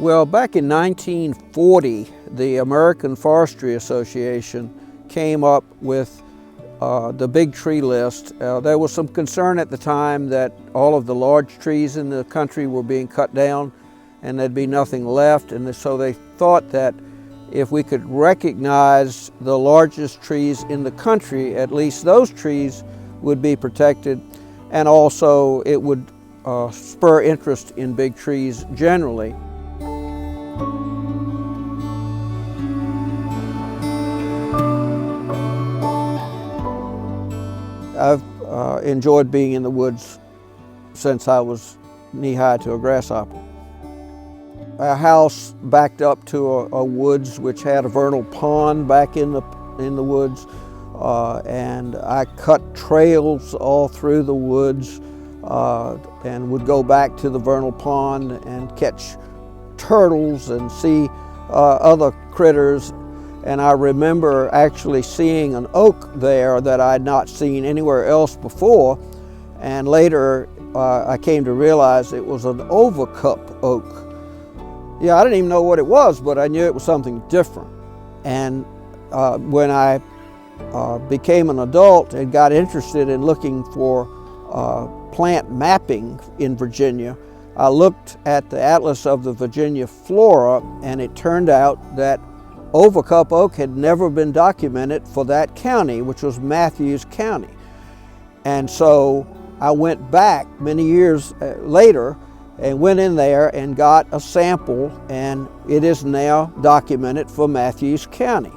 Well, back in 1940, the American Forestry Association came up with the big tree list. There was some concern at the time that all of the large trees in the country were being cut down and there'd be nothing left, and so they thought that if we could recognize the largest trees in the country, at least those trees would be protected, and also it would spur interest in big trees generally. I've enjoyed being in the woods since I was knee-high to a grasshopper. Our house backed up to a woods which had a vernal pond back in the woods, and I cut trails all through the woods and would go back to the vernal pond and catch turtles and see other critters. And I remember actually seeing an oak there that I had not seen anywhere else before, and later I came to realize it was an overcup oak. Yeah, I didn't even know what it was, but I knew it was something different. And when I became an adult and got interested in looking for plant mapping in Virginia, I looked at the Atlas of the Virginia Flora, and it turned out that overcup oak had never been documented for that county, which was Matthews County. And so I went back many years later and went in there and got a sample, and it is now documented for Matthews County.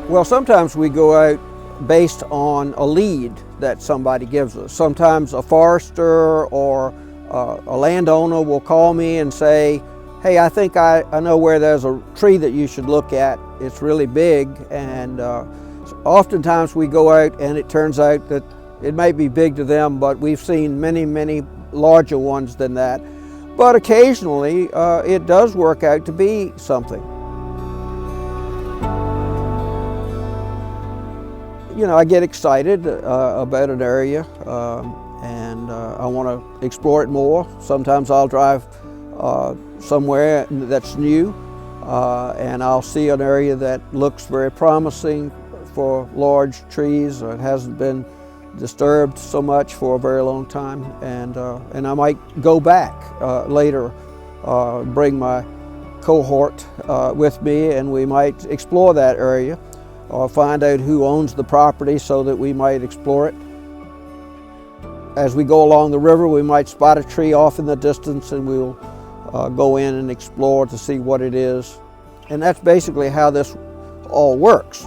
Well, sometimes we go out based on a lead that somebody gives us. Sometimes a forester or a landowner will call me and say, hey, I think I know where there's a tree that you should look at. It's really big, and oftentimes we go out and it turns out that it might be big to them, but we've seen many, many larger ones than that. But occasionally it does work out to be something. You know, I get excited about an area and I want to explore it more. Sometimes I'll drive somewhere that's new and I'll see an area that looks very promising for large trees, or it hasn't been disturbed so much for a very long time, and I might go back later, bring my cohort with me, and we might explore that area or find out who owns the property so that we might explore it. As we go along the river, we might spot a tree off in the distance, and we'll go in and explore to see what it is. And that's basically how this all works.